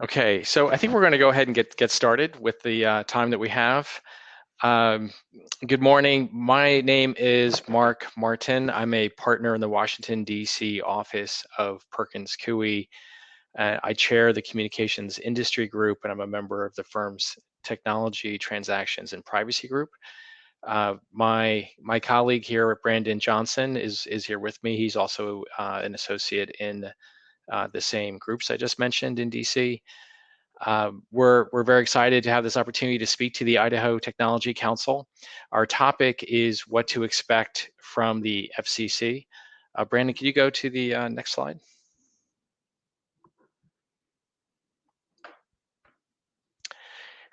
Okay, so I think we're going to go ahead and get started with the time that we have. Um, Good morning. My name is Mark Martin. I'm a partner in the Washington, D.C. office of Perkins Coie. I chair the communications industry group, and I'm a member of the firm's technology, transactions, and privacy group. My colleague here, Brandon Johnson, is here with me. He's also an associate in the same groups I just mentioned in DC. We're very excited to have this opportunity to speak to the Idaho Technology Council. Our topic is what to expect from the FCC. Brandon, can you go to the next slide?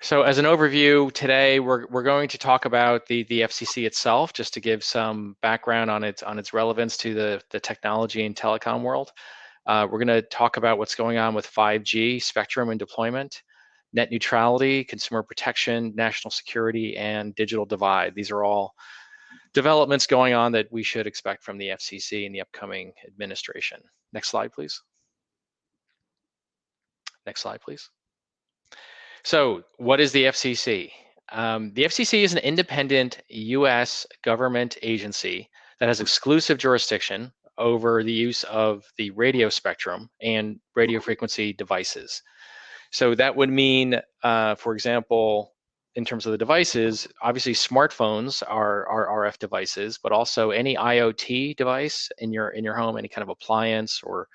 So as an overview, today we're going to talk about the FCC itself, just to give some background on its relevance to the technology and telecom world. We're going to talk about what's going on with 5G spectrum and deployment, net neutrality, consumer protection, national security, and digital divide. These are all developments going on that we should expect from the FCC in the upcoming administration. Next slide, please. Next slide, please. So what is the FCC? The FCC is an independent US government agency that has exclusive jurisdiction over the use of the radio spectrum and radio frequency devices. So that would mean, for example, in terms of the devices, obviously smartphones are RF devices, but also any IoT device in your home, any kind of appliance or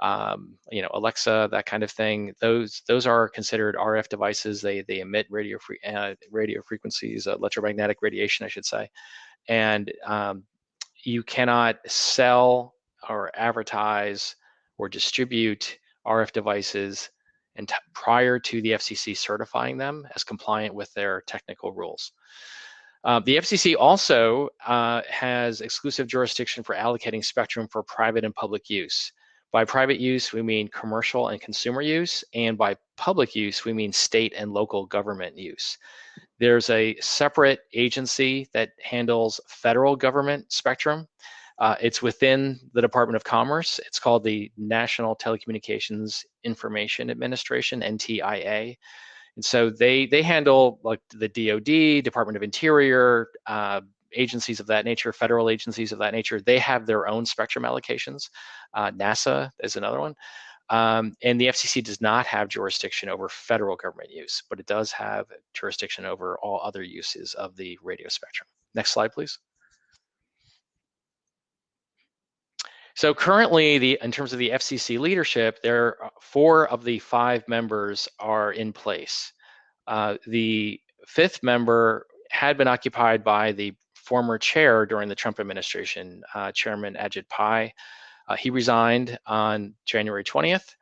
Alexa, that kind of thing. Those are considered RF devices. They emit radio frequencies, electromagnetic radiation, I should say, and you cannot sell or advertise or distribute RF devices and prior to the FCC certifying them as compliant with their technical rules. The FCC also has exclusive jurisdiction for allocating spectrum for private and public use. By private use, we mean commercial and consumer use, and by public use, we mean state and local government use. There's a separate agency that handles federal government spectrum. It's within the Department of Commerce. It's called the National Telecommunications Information Administration, NTIA. And so they handle like the DoD, Department of Interior, agencies of that nature, federal agencies of that nature. They have their own spectrum allocations. NASA is another one. And the FCC does not have jurisdiction over federal government use, but it does have jurisdiction over all other uses of the radio spectrum. Next slide, please. So currently, in terms of the FCC leadership, there are 4 of the 5 members are in place. The 5th member had been occupied by the former chair during the Trump administration, Chairman Ajit Pai. He resigned on January 20th.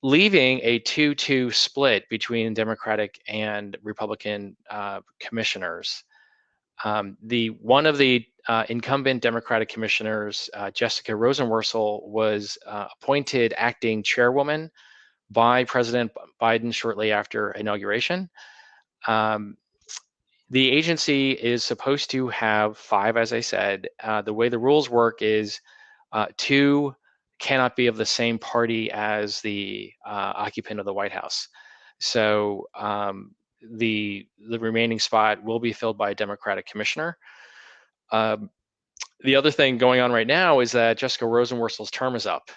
Leaving a 2-2 split between Democratic and Republican commissioners. One of the incumbent Democratic commissioners, Jessica Rosenworcel, was appointed acting chairwoman by President Biden shortly after inauguration. The agency is supposed to have 5, as I said. The way the rules work is 2 cannot be of the same party as the occupant of the White House. So the remaining spot will be filled by a Democratic commissioner. The other thing going on right now is that Jessica Rosenworcel's term is up.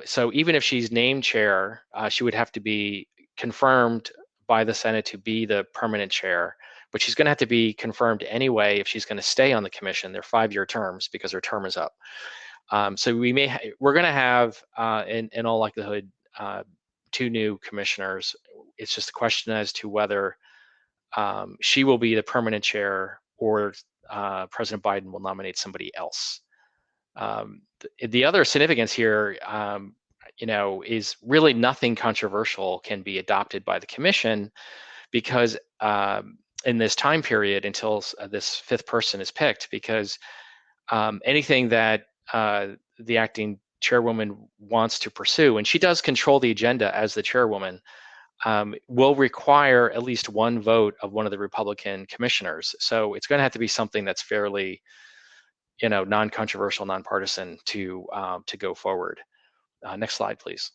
So even if she's named chair, she would have to be confirmed by the Senate to be the permanent chair, but she's going to have to be confirmed anyway if she's going to stay on the commission. They're 5-year terms because her term is up. So we're going to have, in all likelihood, 2 new commissioners. It's just a question as to whether she will be the permanent chair or President Biden will nominate somebody else. The other significance here, is really nothing controversial can be adopted by the commission because in this time period until this 5th person is picked, because anything that the acting chairwoman wants to pursue, and she does control the agenda as the chairwoman, will require at least 1 vote of one of the Republican commissioners. So it's going to have to be something that's fairly, non-controversial, nonpartisan to go forward. Next slide, please.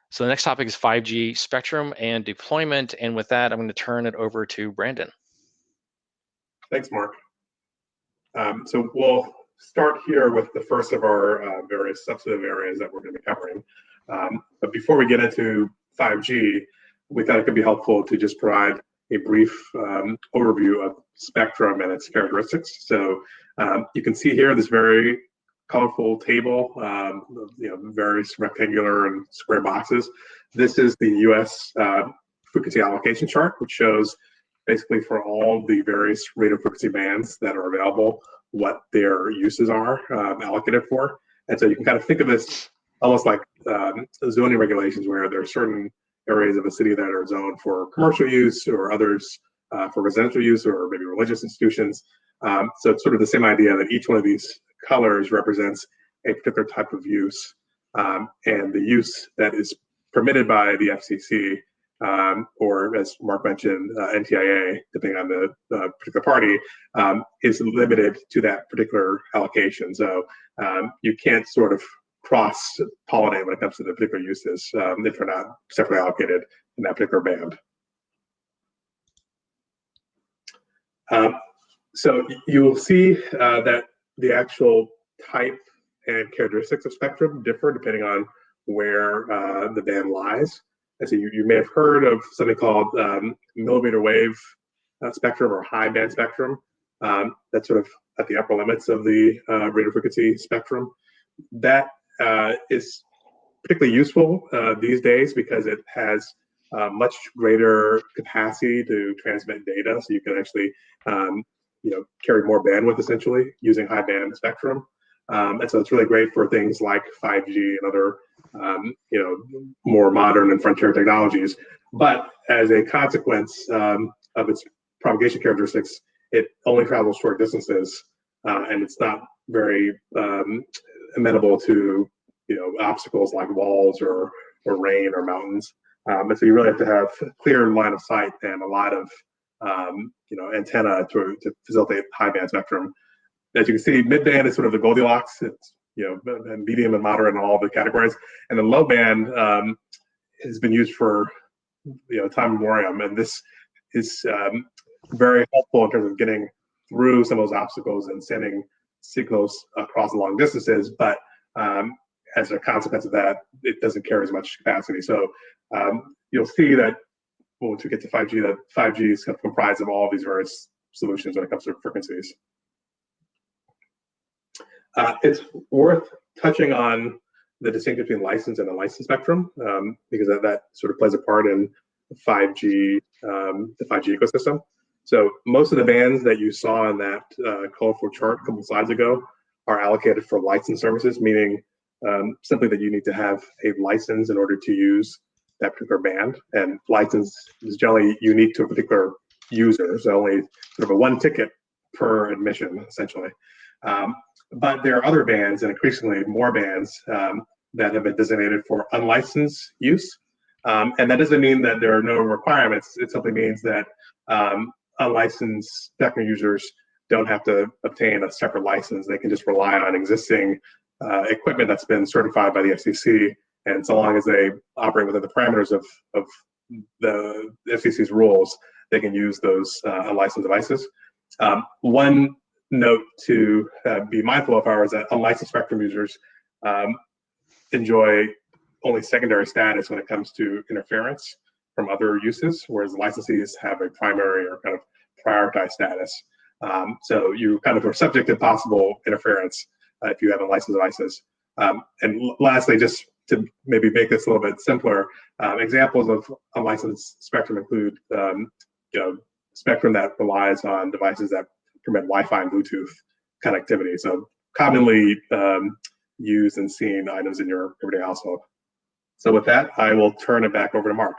So the next topic is 5G spectrum and deployment. And with that, I'm going to turn it over to Brandon. Thanks, Mark. So we'll start here with the first of our various substantive areas that we're going to be covering. But before we get into 5G, we thought it could be helpful to just provide a brief overview of spectrum and its characteristics. So you can see here this very colorful table, various rectangular and square boxes. This is the US frequency allocation chart, which shows basically for all the various radio frequency bands that are available, what their uses are allocated for. And so you can kind of think of this almost like zoning regulations, where there are certain areas of a city that are zoned for commercial use, or others for residential use, or maybe religious institutions. So it's sort of the same idea that each one of these colors represents a particular type of use, and the use that is permitted by the FCC, or as Mark mentioned, NTIA, depending on the particular party, is limited to that particular allocation. So you can't sort of cross-pollinate when it comes to the particular uses if they're not separately allocated in that particular band. So you will see that the actual type and characteristics of spectrum differ depending on where the band lies. And so you may have heard of something called millimeter wave spectrum, or high band spectrum. That's sort of at the upper limits of the radio frequency spectrum. That is particularly useful these days because it has much greater capacity to transmit data. So you can actually carry more bandwidth essentially using high band spectrum. And so it's really great for things like 5G and other more modern and frontier technologies. But as a consequence of its propagation characteristics, it only travels short distances, and it's not very amenable to obstacles like walls or rain or mountains. And so you really have to have clear line of sight and a lot of antenna to facilitate high band spectrum. As you can see, mid band is sort of the Goldilocks. It's medium and moderate in all the categories, and the low band has been used for time memoriam, and this is very helpful in terms of getting through some of those obstacles and sending signals across long distances. But as a consequence of that, it doesn't carry as much capacity. So you'll see that once we get to 5G, that 5G is kind of comprised of all these various solutions when it comes to frequencies. It's worth touching on the distinction between licensed and unlicensed spectrum, because that sort of plays a part in 5G, the 5G ecosystem. So most of the bands that you saw in that colorful chart a couple slides ago are allocated for licensed services, meaning simply that you need to have a license in order to use that particular band. And license is generally unique to a particular user, so only sort of a one ticket per admission, essentially. But there are other bands, and increasingly more bands, that have been designated for unlicensed use. And that doesn't mean that there are no requirements. It simply means that unlicensed spectrum users don't have to obtain a separate license. They can just rely on existing equipment that's been certified by the FCC. And so long as they operate within the parameters of the FCC's rules, they can use those unlicensed devices. One note to be mindful of, however, is that unlicensed spectrum users enjoy only secondary status when it comes to interference from other uses, whereas licensees have a primary or kind of prioritized status. So you kind of are subject to possible interference if you have unlicensed devices. And lastly, just to maybe make this a little bit simpler, examples of unlicensed spectrum include spectrum that relies on devices that permit Wi-Fi and Bluetooth connectivity. So commonly used and seen items in your everyday household. So with that, I will turn it back over to Mark.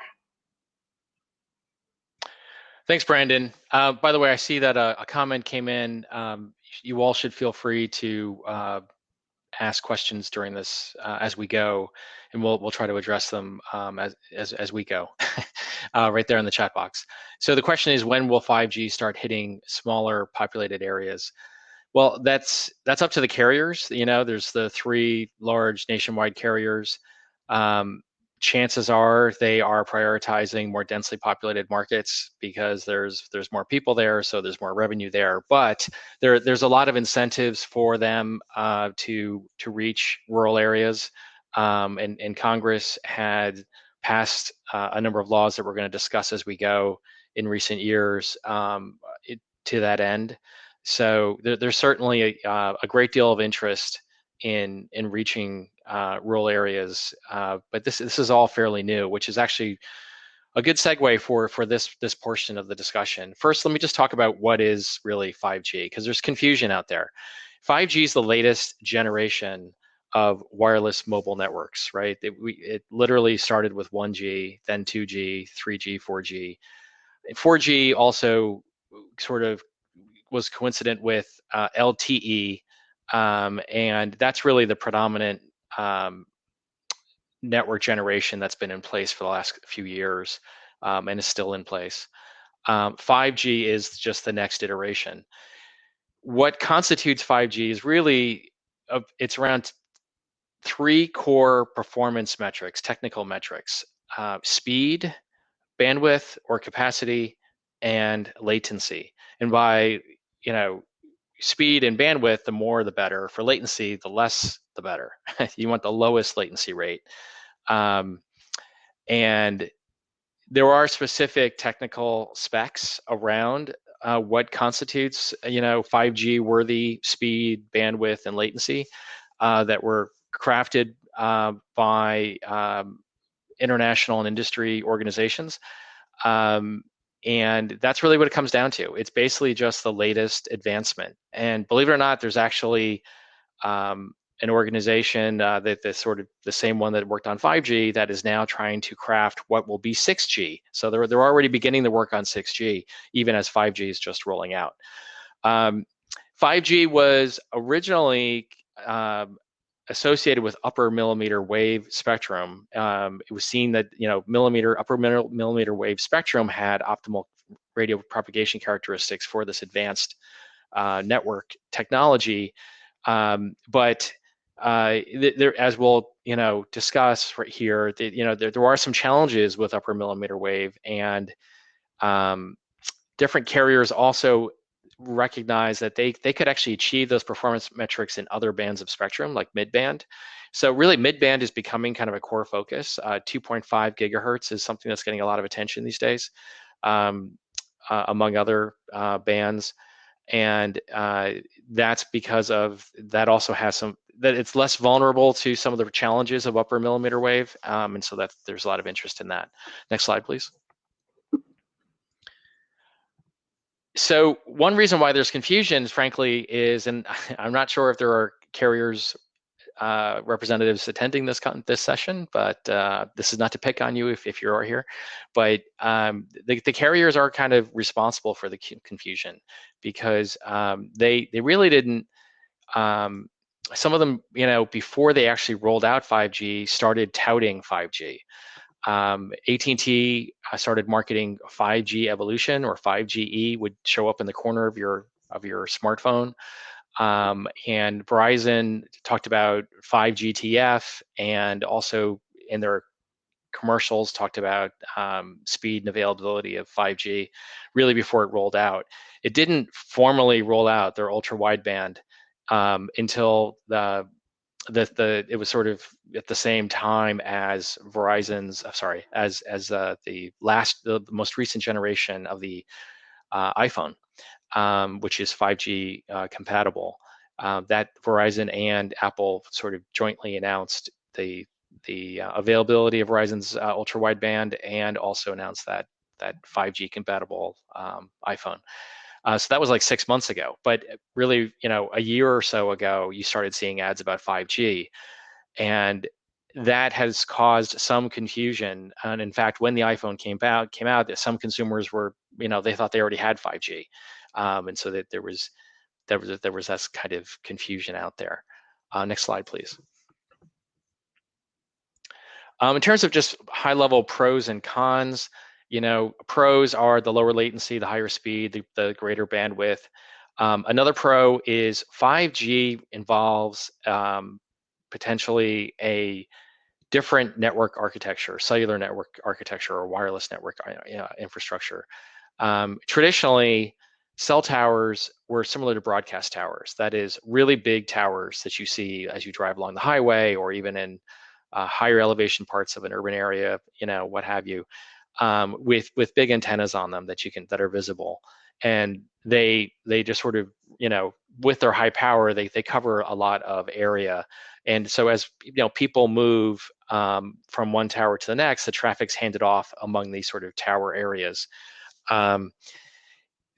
Thanks, Brandon. By the way, I see that a comment came in. You all should feel free to ask questions during this as we go, and we'll try to address them as we go, right there in the chat box. So the question is, when will 5G start hitting smaller populated areas? Well, that's up to the carriers. There's the 3 large nationwide carriers. chances are they are prioritizing more densely populated markets because there's more people there, so there's more revenue there. But there's a lot of incentives for them to reach rural areas, and Congress had passed a number of laws that we're going to discuss as we go in recent years to that end. So there's certainly a great deal of interest in reaching rural areas, but this is all fairly new, which is actually a good segue for this portion of the discussion. First, let me just talk about what is really 5G, because there's confusion out there. 5G is the latest generation of wireless mobile networks, right? It literally started with 1G, then 2G, 3G, 4G. 4G also sort of was coincident with LTE, and that's really the predominant network generation that's been in place for the last few years, and is still in place. 5G is just the next iteration. What constitutes 5G is really, it's around three core performance metrics, technical metrics: speed, bandwidth or capacity, and latency. And by, speed and bandwidth, the more the better. For latency, the less the better. You want the lowest latency rate. And there are specific technical specs around what constitutes, 5G worthy speed, bandwidth, and latency that were crafted by international and industry organizations. And that's really what it comes down to. It's basically just the latest advancement. And believe it or not, there's actually an organization that's sort of the same one that worked on 5G that is now trying to craft what will be 6G. So they're already beginning the work on 6G, even as 5G is just rolling out. 5G was originally associated with upper millimeter wave spectrum. It was seen that upper millimeter wave spectrum had optimal radio propagation characteristics for this advanced network technology. But there, as we'll discuss right here, there are some challenges with upper millimeter wave, and different carriers also recognize that they could actually achieve those performance metrics in other bands of spectrum, like midband. So really, midband is becoming kind of a core focus. 2.5 gigahertz is something that's getting a lot of attention these days, among other bands. And that's because of that also has that it's less vulnerable to some of the challenges of upper millimeter wave, and so that there's a lot of interest in that. Next slide, please. So one reason why there's confusion, frankly, is, and I'm not sure if there are carriers representatives attending this session, but this is not to pick on you if you are here, but the carriers are kind of responsible for the confusion, because they really didn't. Some of them, before they actually rolled out 5G, started touting 5G. AT&T started marketing 5G Evolution, or 5GE would show up in the corner of your smartphone. And Verizon talked about 5GTF, and also in their commercials talked about speed and availability of 5G really before it rolled out. It didn't formally roll out their ultra wideband until it was sort of at the same time as Verizon's, the most recent generation of the iPhone, which is 5G compatible. That Verizon and Apple sort of jointly announced the availability of Verizon's ultra wideband, and also announced that 5G compatible iPhone. So that was like 6 months ago, but really, a year or so ago, you started seeing ads about 5G, and that has caused some confusion. And in fact, when the iPhone came out, some consumers were, they thought they already had 5G, and so that there was that kind of confusion out there. Next slide, please. In terms of just high-level pros and cons, pros are the lower latency, the higher speed, the greater bandwidth. Another pro is 5G involves potentially a different network architecture, cellular network architecture or wireless network infrastructure. Traditionally, cell towers were similar to broadcast towers. That is, really big towers that you see as you drive along the highway or even in higher elevation parts of an urban area, what have you, with big antennas on them that are visible. And they just sort of, with their high power, they cover a lot of area. And so as people move from one tower to the next, the traffic's handed off among these sort of tower areas.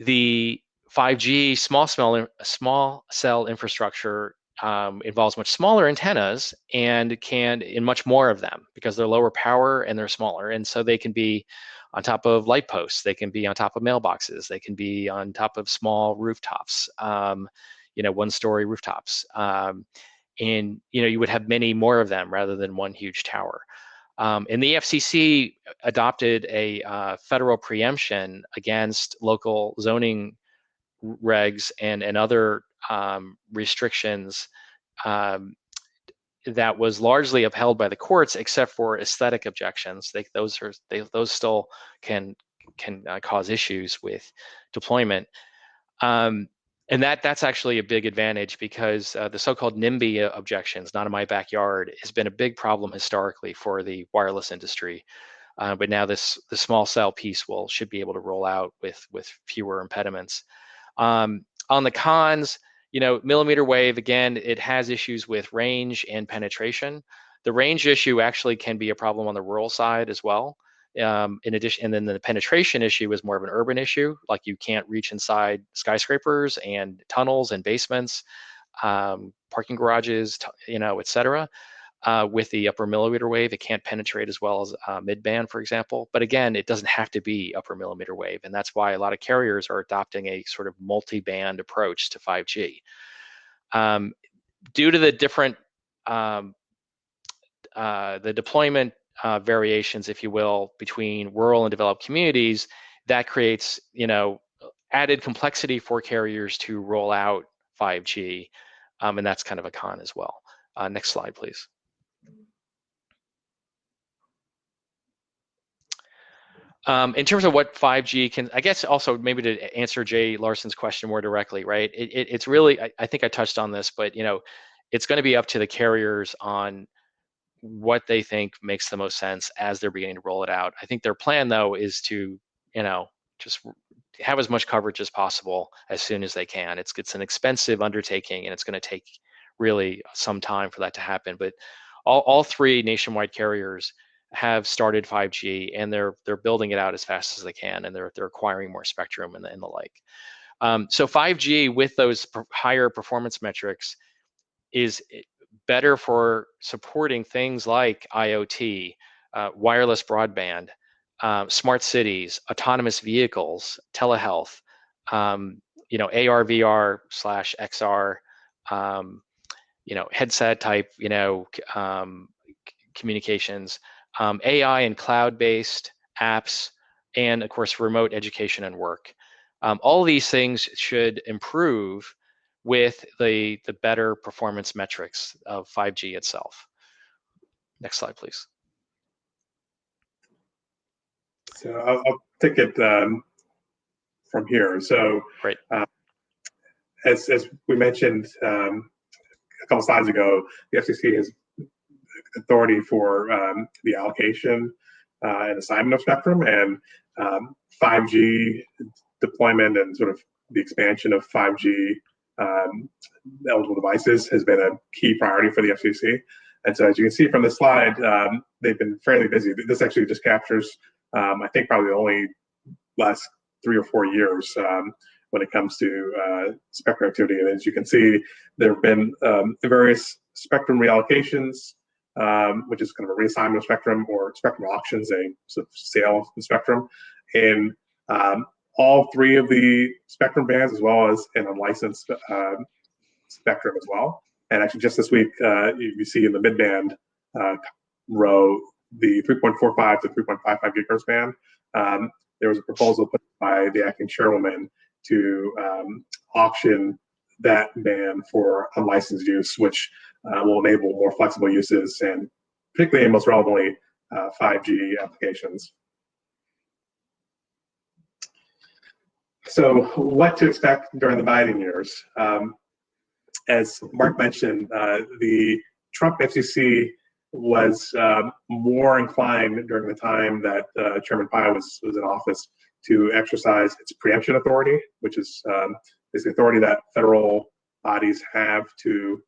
The 5G small cell infrastructure involves much smaller antennas and in much more of them because they're lower power and they're smaller. And so they can be on top of light posts, they can be on top of mailboxes, they can be on top of small rooftops, one-story rooftops. And you would have many more of them rather than one huge tower. And the FCC adopted a federal preemption against local zoning regs and other restrictions that was largely upheld by the courts, except for aesthetic objections. Those still can cause issues with deployment. And that's actually a big advantage because the so-called NIMBY objections, not in my backyard, has been a big problem historically for the wireless industry. But now the small cell piece should be able to roll out with fewer impediments. On the cons, millimeter wave, again, it has issues with range and penetration. The range issue actually can be a problem on the rural side as well. In addition, and then the penetration issue is more of an urban issue, like you can't reach inside skyscrapers and tunnels and basements, parking garages, et cetera. With the upper millimeter wave, it can't penetrate as well as mid-band, for example. But again, it doesn't have to be upper millimeter wave, and that's why a lot of carriers are adopting a sort of multi-band approach to 5G. Due to the different the deployment variations, if you will, between rural and developed communities, that creates added complexity for carriers to roll out 5G, and that's kind of a con as well. Next slide, please. In terms of what 5G can, I guess also maybe to answer Jay Larson's question more directly, right? It's really, I think I touched on this, but it's going to be up to the carriers on what they think makes the most sense as they're beginning to roll it out. I think their plan though is to, just have as much coverage as possible as soon as they can. It's an expensive undertaking and it's going to take really some time for that to happen. But all three nationwide carriers have started 5G and they're building it out as fast as they can, and they're acquiring more spectrum and the like. So 5G with those higher performance metrics is better for supporting things like IoT, wireless broadband, smart cities, autonomous vehicles, telehealth, AR, VR / XR, headset type, communications, AI and cloud-based apps, and of course, remote education and work. All these things should improve with the better performance metrics of 5G itself. Next slide, please. So I'll take it from here. So right. As we mentioned a couple slides ago, the FCC has authority for the allocation and assignment of spectrum, and 5G deployment and sort of the expansion of 5G eligible devices has been a key priority for the FCC. And so as you can see from the slide, they've been fairly busy. This actually just captures, I think, probably the only last 3 or 4 years when it comes to spectrum activity. And as you can see, there have been various spectrum reallocations, which is kind of a reassignment of spectrum, or spectrum auctions, a sort of sale of the spectrum. And all 3 of the spectrum bands, as well as an unlicensed spectrum as well. And actually just this week, you see in the mid-band row, the 3.45 to 3.55 gigahertz band, there was a proposal put by the acting chairwoman to auction that band for unlicensed use, which will enable more flexible uses and particularly and most relevantly 5G applications. So what to expect during the Biden years? As Mark mentioned, the Trump FCC was more inclined during the time that Chairman Pai was in office to exercise its preemption authority, which is the authority that federal bodies have to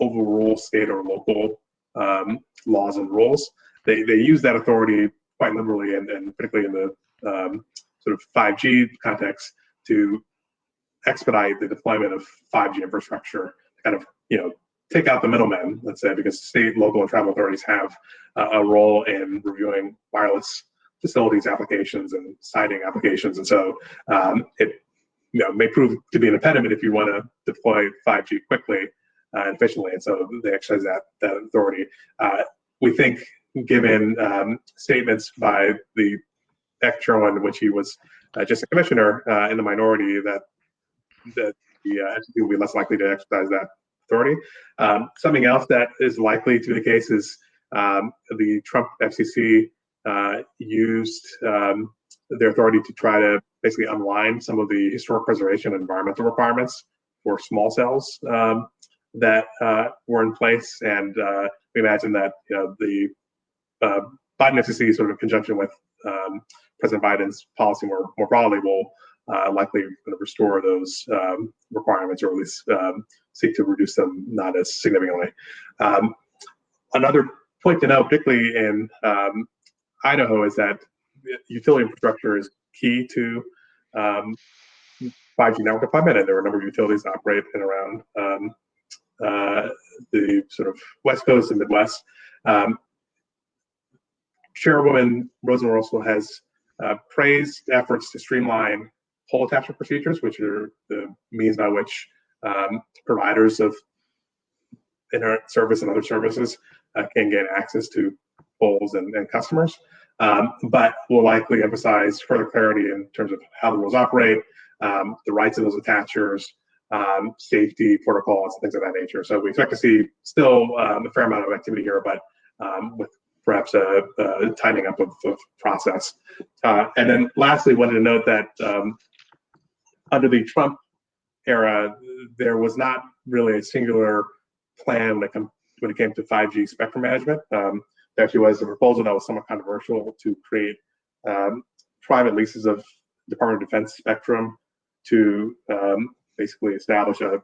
overrule state or local laws and rules. They use that authority quite liberally, and particularly in the sort of 5G context, to expedite the deployment of 5G infrastructure, kind of, take out the middlemen, let's say, because state, local, and tribal authorities have a role in reviewing wireless facilities applications and siting applications. And so it may prove to be an impediment if you want to deploy 5G quickly and efficiently. And so they exercise that authority. We think, given statements by the ex-chairman, in which he was just a commissioner in the minority, that the FCC will be less likely to exercise that authority. Something else that is likely to be the case is the Trump FCC used their authority to try to basically unwind some of the historic preservation and environmental requirements for small cells that were in place. And we imagine that the Biden FCC, sort of in conjunction with President Biden's policy more broadly, will likely restore those requirements, or at least seek to reduce them not as significantly. Another point to note, particularly in Idaho, is that utility infrastructure is key to 5G network deployment, and there are a number of utilities that operate in around the sort of West Coast and Midwest. Chairwoman Rosenworcel has praised efforts to streamline pole attachment procedures, which are the means by which providers of internet service and other services can gain access to poles and customers, but will likely emphasize further clarity in terms of how the rules operate, the rights of those attachers, safety protocols, things of that nature. So we expect to see still a fair amount of activity here, but with perhaps a tightening up of process. And then lastly, wanted to note that under the Trump era, there was not really a singular plan when it came to 5G spectrum management. There actually was a proposal that was somewhat controversial to create private leases of Department of Defense spectrum to basically establish a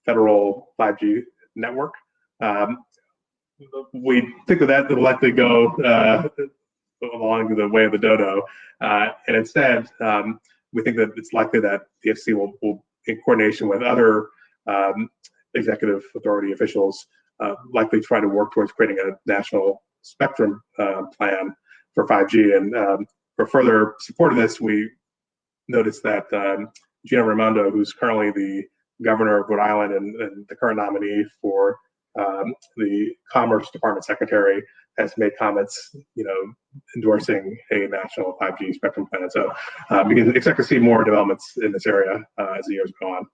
federal 5G network. We think that will likely go along the way of the dodo, and instead, we think that it's likely that the FCC will, in coordination with other executive authority officials, likely try to work towards creating a national spectrum plan for 5G. And for further support of this, we noticed that Gina Raimondo, who's currently the governor of Rhode Island and the current nominee for the Commerce Department Secretary, has made comments, endorsing a national 5G spectrum plan. So we can expect to see more developments in this area as the years go on.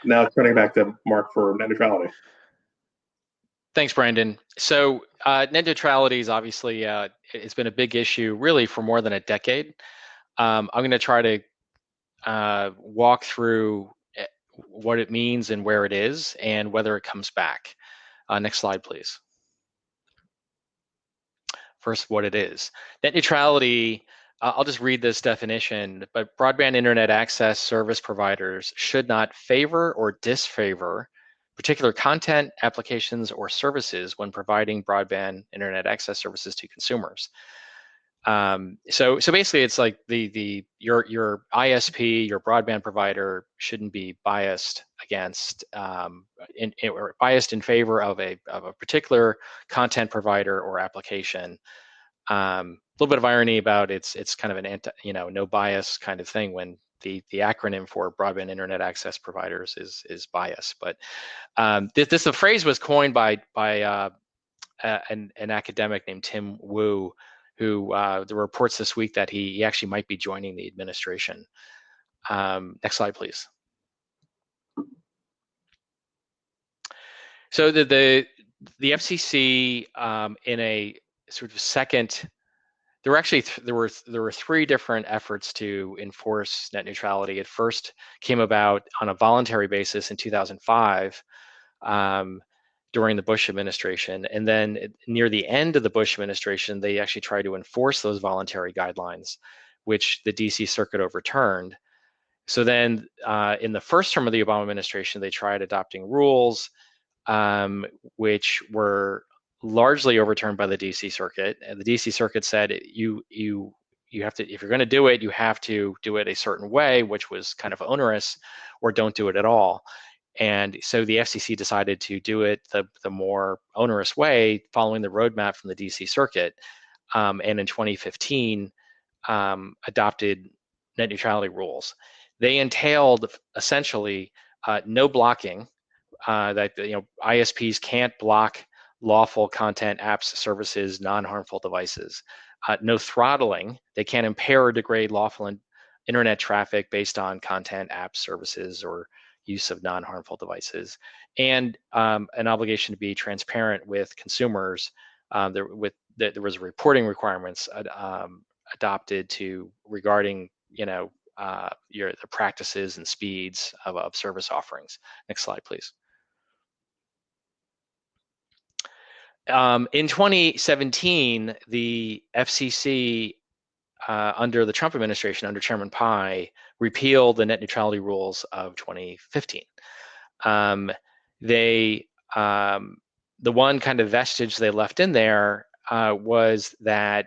Now turning back to Mark for net neutrality. Thanks, Brandon. So net neutrality is obviously it's been a big issue really for more than a decade. I'm going to try to walk through what it means and where it is and whether it comes back. Next slide, please. First, what it is. Net neutrality, I'll just read this definition, but broadband internet access service providers should not favor or disfavor particular content, applications, or services when providing broadband internet access services to consumers. So basically, it's like your ISP, your broadband provider, shouldn't be biased against or biased in favor of a particular content provider or application. A little bit of irony about it's kind of an no bias kind of thing when the acronym for broadband internet access providers is bias. But this phrase was coined by an academic named Tim Wu, who there were reports this week that he actually might be joining the administration. Next slide, please. So the FCC in a sort of second, there were actually there were three different efforts to enforce net neutrality. It first came about on a voluntary basis in 2005 during the Bush administration, and then near the end of the Bush administration, they actually tried to enforce those voluntary guidelines, which the DC Circuit overturned. So then, in the first term of the Obama administration, they tried adopting rules which were largely overturned by the DC Circuit. And the DC Circuit said you have to, if you're going to do it, you have to do it a certain way, which was kind of onerous, or don't do it at all. And so the FCC decided to do it the more onerous way, following the roadmap from the DC Circuit, and in 2015 adopted net neutrality rules. They entailed essentially no blocking. That ISPs can't block lawful content, apps, services, non-harmful devices. No throttling. They can't impair or degrade lawful internet traffic based on content, apps, services, or use of non-harmful devices. And an obligation to be transparent with consumers. There was reporting requirements adopted regarding the practices and speeds of service offerings. Next slide, please. In 2017, the FCC, under the Trump administration, under Chairman Pai, repealed the net neutrality rules of 2015. The one kind of vestige they left in there was that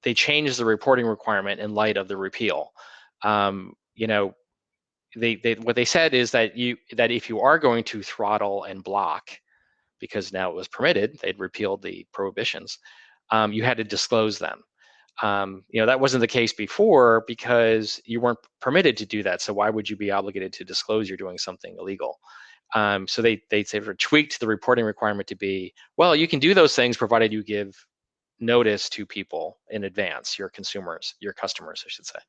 they changed the reporting requirement in light of the repeal. What they said is that if you are going to throttle and block, because now it was permitted, they'd repealed the prohibitions, you had to disclose them. That wasn't the case before because you weren't permitted to do that. So why would you be obligated to disclose you're doing something illegal? So they tweaked the reporting requirement to be, well, you can do those things provided you give notice to people in advance, your customers, I should say.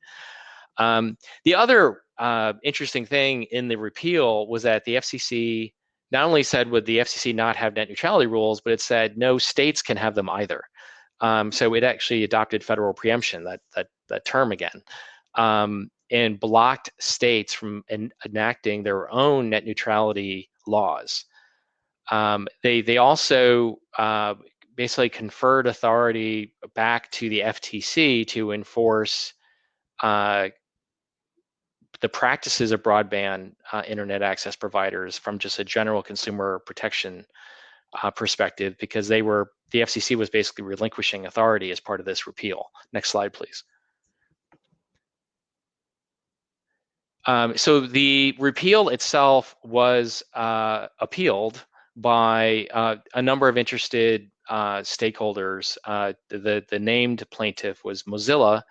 The other interesting thing in the repeal was that the FCC not only said would the FCC not have net neutrality rules, but it said no states can have them either. So it actually adopted federal preemption, that term again, and blocked states from enacting their own net neutrality laws. They also basically conferred authority back to the FTC to enforce the practices of broadband internet access providers from just a general consumer protection perspective, because the FCC was basically relinquishing authority as part of this repeal. Next slide, please. So the repeal itself was appealed by a number of interested stakeholders. The named plaintiff was Mozilla,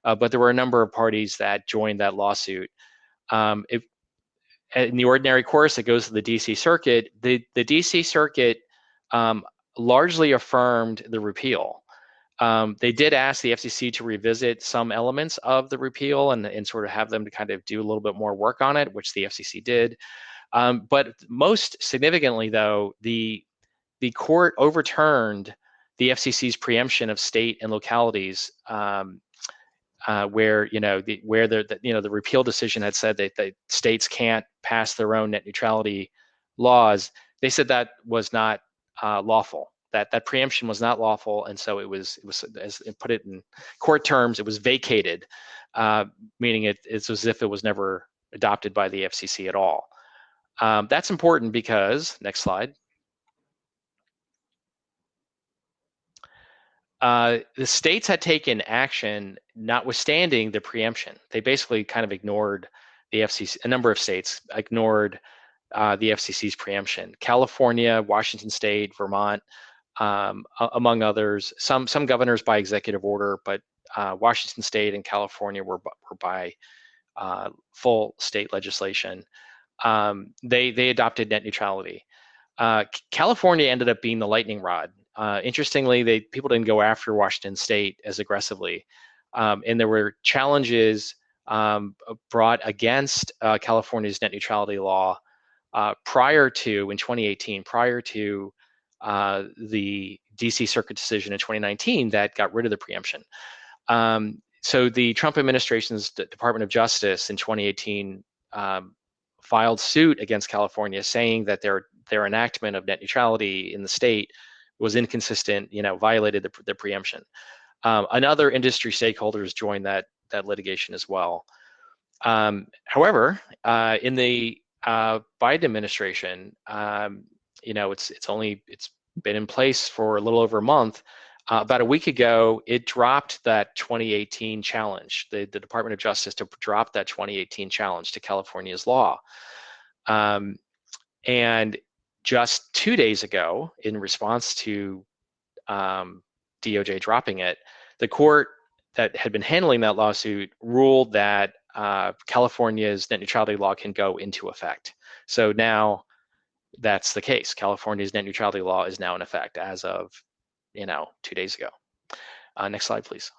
but there were a number of parties that joined that lawsuit. In the ordinary course, it goes to the DC Circuit. The DC Circuit largely affirmed the repeal. They did ask the FCC to revisit some elements of the repeal and sort of have them to kind of do a little bit more work on it, which the FCC did. But most significantly, though, the court overturned the FCC's preemption of state and localities, where the repeal decision had said that states can't pass their own net neutrality laws. They said that was not lawful. That preemption was not lawful, and so it was as put it in court terms, it was vacated, meaning it's as if it was never adopted by the FCC at all. That's important because, next slide. The states had taken action notwithstanding the preemption. They basically kind of ignored the FCC. A number of states ignored the FCC's preemption. California, Washington State, Vermont, among others. Some governors by executive order, but Washington State and California were by full state legislation. They adopted net neutrality. California ended up being the lightning rod. Interestingly, people didn't go after Washington State as aggressively, and there were challenges brought against California's net neutrality law prior to, in 2018, prior to the DC Circuit decision in 2019 that got rid of the preemption. So the Trump administration's Department of Justice in 2018 filed suit against California, saying that their enactment of net neutrality in the state was inconsistent, violated the preemption. And other industry stakeholders joined that litigation as well. However, in the Biden administration, it's been in place for a little over a month. About a week ago, it dropped that 2018 challenge. The Department of Justice dropped that 2018 challenge to California's law. And just 2 days ago, in response to DOJ dropping it, the court that had been handling that lawsuit ruled that California's net neutrality law can go into effect. So now that's the case. California's net neutrality law is now in effect as of 2 days ago. Next slide, please.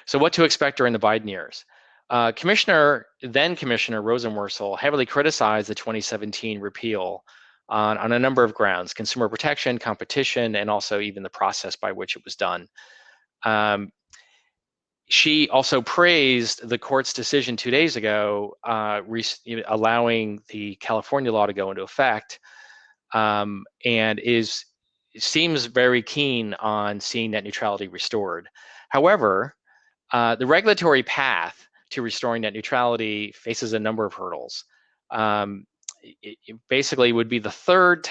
So what to expect during the Biden years? Then Commissioner Rosenworcel heavily criticized the 2017 repeal on a number of grounds: consumer protection, competition, and also even the process by which it was done. She also praised the court's decision 2 days ago, allowing the California law to go into effect, and seems very keen on seeing net neutrality restored. However, the regulatory path to restoring net neutrality faces a number of hurdles. It basically would be the third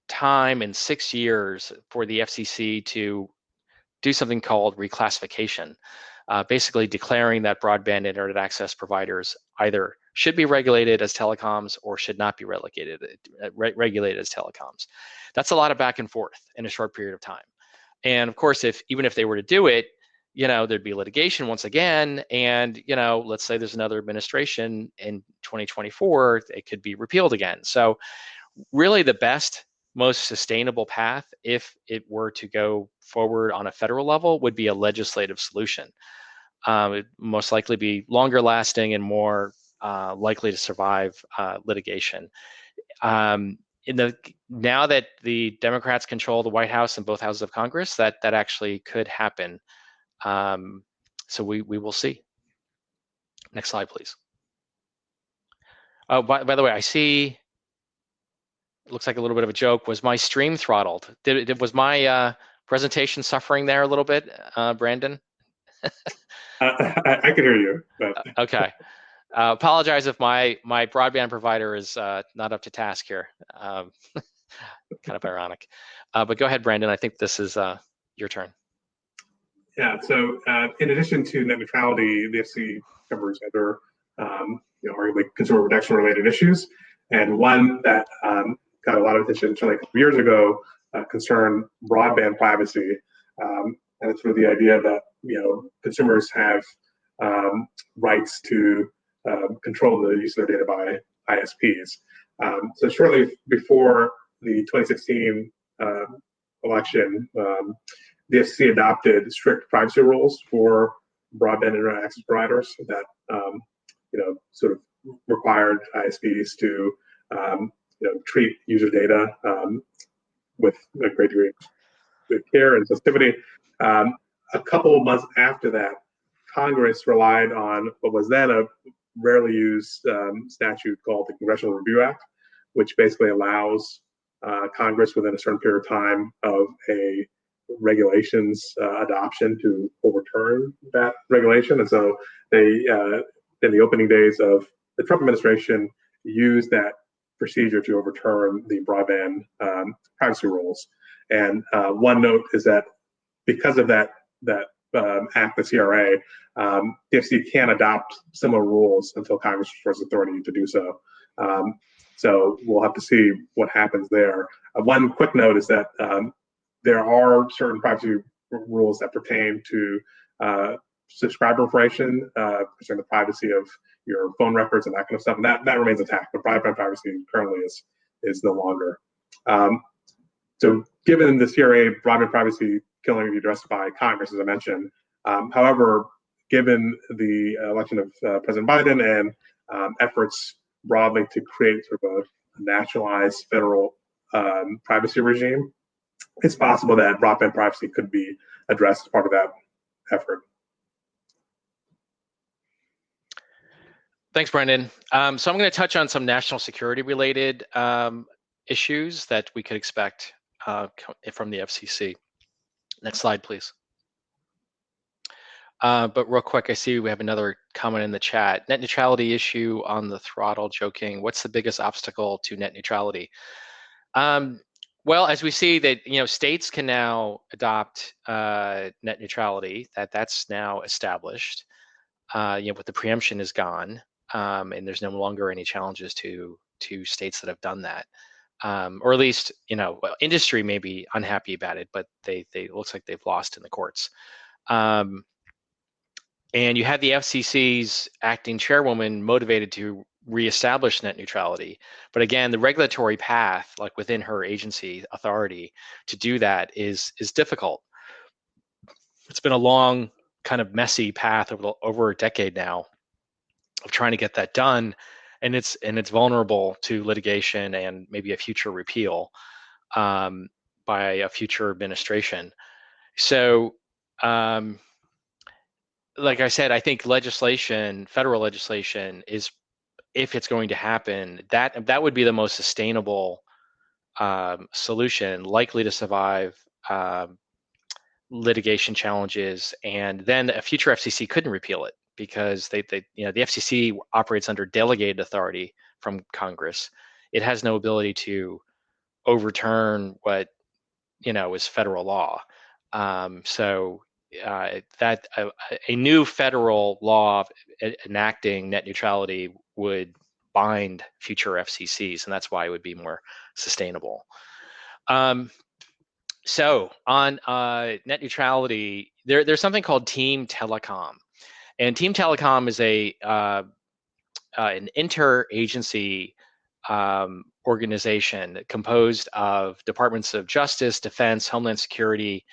time in 6 years for the FCC to do something called reclassification, basically declaring that broadband internet access providers either should be regulated as telecoms or should not be regulated as telecoms. That's a lot of back and forth in a short period of time. And of course, even if they were to do it, there'd be litigation once again, and let's say there's another administration in 2024, it could be repealed again. So really the best, most sustainable path, if it were to go forward on a federal level, would be a legislative solution. It'd most likely be longer lasting and more likely to survive litigation. Now that the Democrats control the White House and both houses of Congress, that actually could happen. So we will see. Next slide, please. Oh, by the way, I see, it looks like a little bit of a joke. Was my stream throttled? Was my presentation suffering there a little bit, Brandon? I can hear you. But... Okay. Apologize if my broadband provider is not up to task here. Kind of ironic. But go ahead, Brandon. I think this is your turn. Yeah, so in addition to net neutrality, the FCC covers other, arguably consumer protection related issues. And one that got a lot of attention a couple years ago concerned broadband privacy. And it's really the idea that, consumers have rights to control the use of their data by ISPs. So shortly before the 2016 election, the FCC adopted strict privacy rules for broadband internet access providers that, sort of required ISPs to, treat user data with a great degree of care and sensitivity. A couple of months after that, Congress relied on what was then a rarely used statute called the Congressional Review Act, which basically allows Congress within a certain period of time of a regulations adoption to overturn that regulation. And so they, in the opening days of the Trump administration, used that procedure to overturn the broadband privacy rules. And one note is that because of that act, the CRA, the FCC can't adopt similar rules until Congress restores authority to do so. So we'll have to see what happens there. One quick note is that there are certain privacy rules that pertain to subscriber information, concerning the privacy of your phone records and that kind of stuff, and that remains intact. But broadband privacy currently is no longer. So given the CRA broadband privacy killing to be addressed by Congress, as I mentioned, however, given the election of President Biden and efforts broadly to create sort of a nationalized federal privacy regime, it's possible that broadband privacy could be addressed as part of that effort. Thanks, Brendan. So I'm going to touch on some national security related issues that we could expect from the FCC. Next slide, please. But real quick, I see we have another comment in the chat. Net neutrality issue on the throttle, joking. What's the biggest obstacle to net neutrality? Well, as we see that, states can now adopt net neutrality, that's now established. But the preemption is gone, and there's no longer any challenges to states that have done that. Or at least, industry may be unhappy about it, but they looks like they've lost in the courts. And you had the FCC's acting chairwoman motivated to reestablish net neutrality. But again, the regulatory path, like within her agency authority to do that is difficult. It's been a long, kind of messy path over a decade now of trying to get that done. And it's vulnerable to litigation and maybe a future repeal by a future administration. So, like I said, I think federal legislation is, if it's going to happen, that would be the most sustainable solution, likely to survive litigation challenges, and then a future FCC couldn't repeal it because the FCC operates under delegated authority from Congress. It has no ability to overturn what is federal law. So that a new federal law enacting net neutrality would bind future FCCs, and that's why it would be more sustainable. So on net neutrality, there's something called Team Telecom, and Team Telecom is an interagency organization composed of departments of justice, defense, homeland security,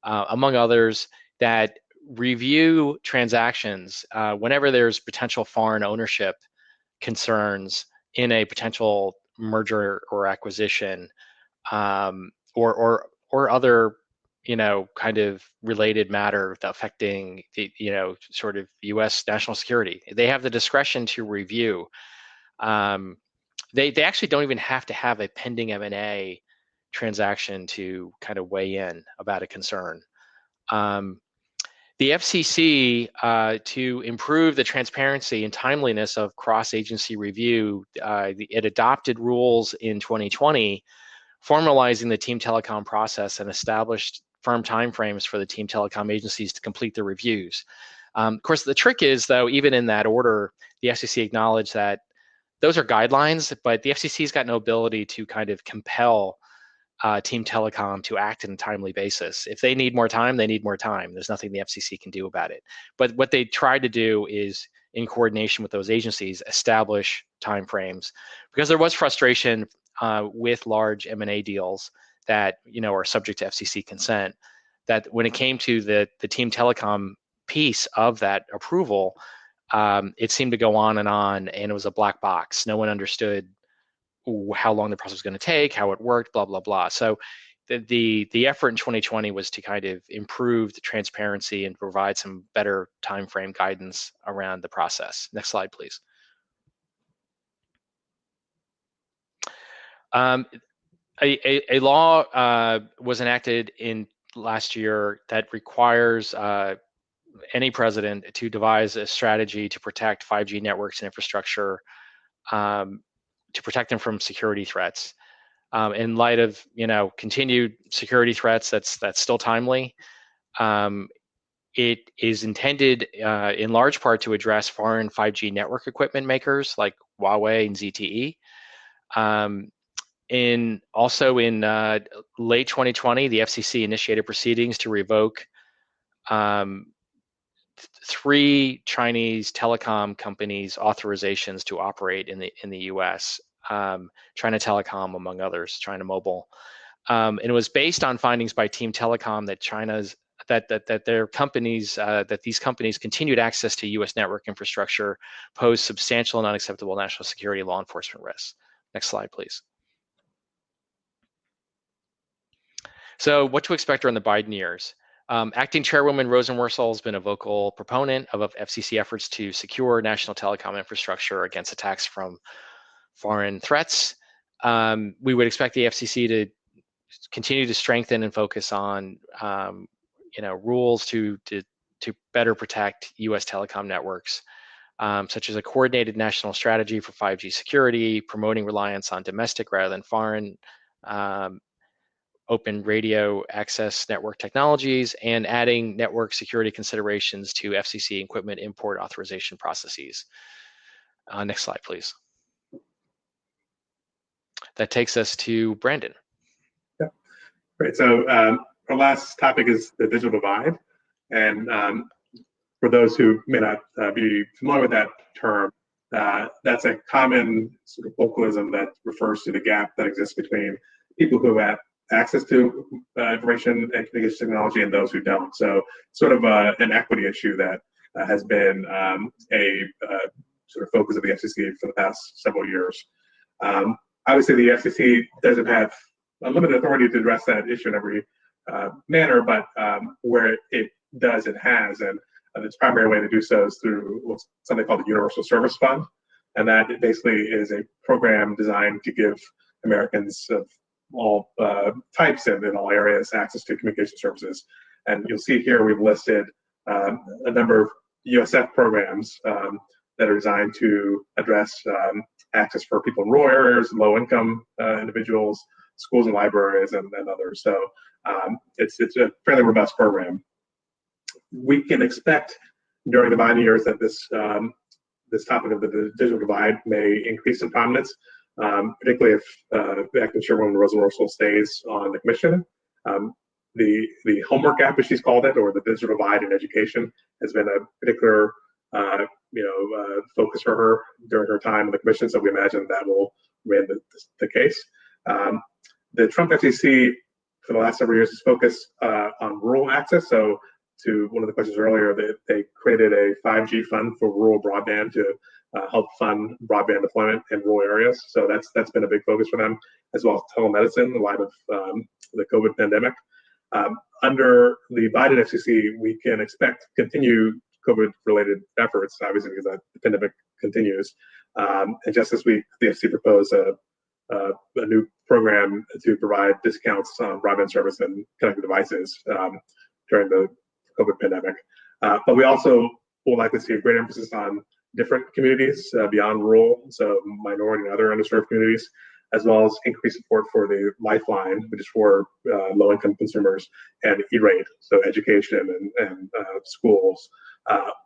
among others, that review transactions whenever there's potential foreign ownership concerns in a potential merger or acquisition, or other kind of related matter affecting the sort of U.S. national security. They have the discretion to review. They actually don't even have to have a pending M&A transaction to kind of weigh in about a concern. The FCC, to improve the transparency and timeliness of cross-agency review, it adopted rules in 2020 formalizing the Team Telecom process and established firm timeframes for the Team Telecom agencies to complete the reviews. Of course, the trick is, though, even in that order, the FCC acknowledged that those are guidelines, but the FCC's got no ability to kind of compel Team Telecom to act in a timely basis. If they need more time, they need more time. There's nothing the FCC can do about it. But what they tried to do is, in coordination with those agencies, establish timeframes, because there was frustration with large M&A deals that are subject to FCC consent, that when it came to the Team Telecom piece of that approval, it seemed to go on, and it was a black box. No one understood how long the process was going to take, how it worked, blah, blah, blah. So the effort in 2020 was to kind of improve the transparency and provide some better time frame guidance around the process. Next slide, please. A law was enacted in last year that requires any president to devise a strategy to protect 5G networks and infrastructure, to protect them from security threats. In light of continued security threats, that's still timely. It is intended in large part to address foreign 5G network equipment makers like Huawei and ZTE. Also in late 2020, the FCC initiated proceedings to revoke 3 Chinese telecom companies' authorizations to operate in the U.S. China Telecom, among others, China Mobile, and it was based on findings by Team Telecom that China's that their companies, that these companies' continued access to U.S. network infrastructure pose substantial and unacceptable national security and law enforcement risks. Next slide, please. So what to expect during the Biden years? Acting Chairwoman Rosenworcel has been a vocal proponent of FCC efforts to secure national telecom infrastructure against attacks from foreign threats. We would expect the FCC to continue to strengthen and focus on rules to better protect U.S. telecom networks, such as a coordinated national strategy for 5G security, promoting reliance on domestic rather than foreign open radio access network technologies, and adding network security considerations to FCC equipment import authorization processes. Next slide, please. That takes us to Brandon. Yeah. Great. So our last topic is the digital divide. And for those who may not be familiar with that term, that's a common sort of vocalism that refers to the gap that exists between people who have access to information and communication technology and those who don't. So sort of an equity issue that has been a sort of focus of the FCC for the past several years. Obviously, the FCC doesn't have unlimited authority to address that issue in every manner, but where it does, it has. And its primary way to do so is through what's something called the Universal Service Fund. And that basically is a program designed to give Americans of all types and in all areas access to communication services. And you'll see here we've listed a number of USF programs that are designed to address access for people in rural areas, low-income individuals, schools and libraries, and others. So it's a fairly robust program. We can expect during the Biden years that this topic of the digital divide may increase in prominence, particularly if Acting Chairwoman Rosenworcel stays on the commission. The homework gap, as she's called it, or the digital divide in education, has been a particular focus for her during her time on the commission. So we imagine that will remain the case. The Trump FCC for the last several years has focused on rural access. So to one of the questions earlier, they created a 5G fund for rural broadband to help fund broadband deployment in rural areas. So that's been a big focus for them, as well as telemedicine in light of the COVID pandemic. Under the Biden FCC, we can expect continued COVID-related efforts, obviously, because the pandemic continues. And just this week, the FCC proposed a new program to provide discounts on broadband service and connected devices during the COVID pandemic. But we also will likely see a great emphasis on different communities beyond rural, so minority and other underserved communities, as well as increased support for the Lifeline, which is for low-income consumers, and E-Rate, so education and schools.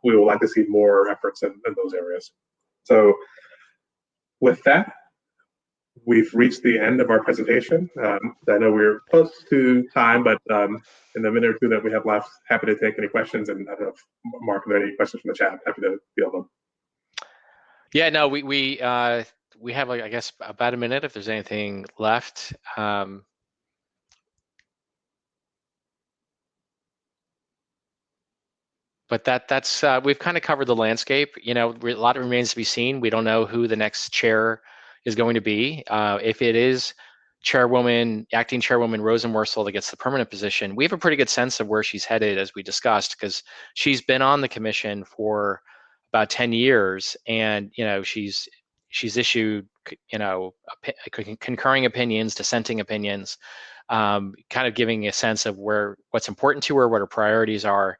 We will likely see more efforts in those areas. So with that, we've reached the end of our presentation. I know we're close to time, but in the minute or two that we have left, happy to take any questions. And I don't know if Mark, are there any questions from the chat? Happy to field them. Yeah, no, we have, like, I guess, about a minute if there's anything left. But that's we've kind of covered the landscape. A lot remains to be seen. We don't know who the next chair is going to be. If it is Acting Chairwoman Rosenworcel that gets the permanent position, we have a pretty good sense of where she's headed, as we discussed, because she's been on the commission for about 10 years, and she's issued concurring opinions, dissenting opinions, kind of giving a sense of what's important to her, what her priorities are.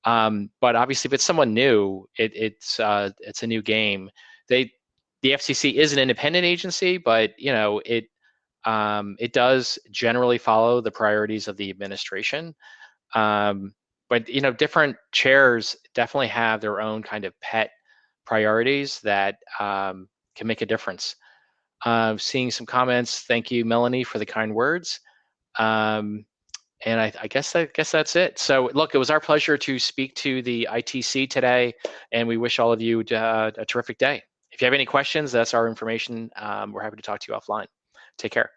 But obviously, if it's someone new, it's a new game. The FCC is an independent agency, but it does generally follow the priorities of the administration. But different chairs definitely have their own kind of pet priorities that can make a difference. Seeing some comments. Thank you, Melanie, for the kind words. And I guess that's it. So look, it was our pleasure to speak to the ITC today, and we wish all of you a terrific day. If you have any questions, that's our information. We're happy to talk to you offline. Take care.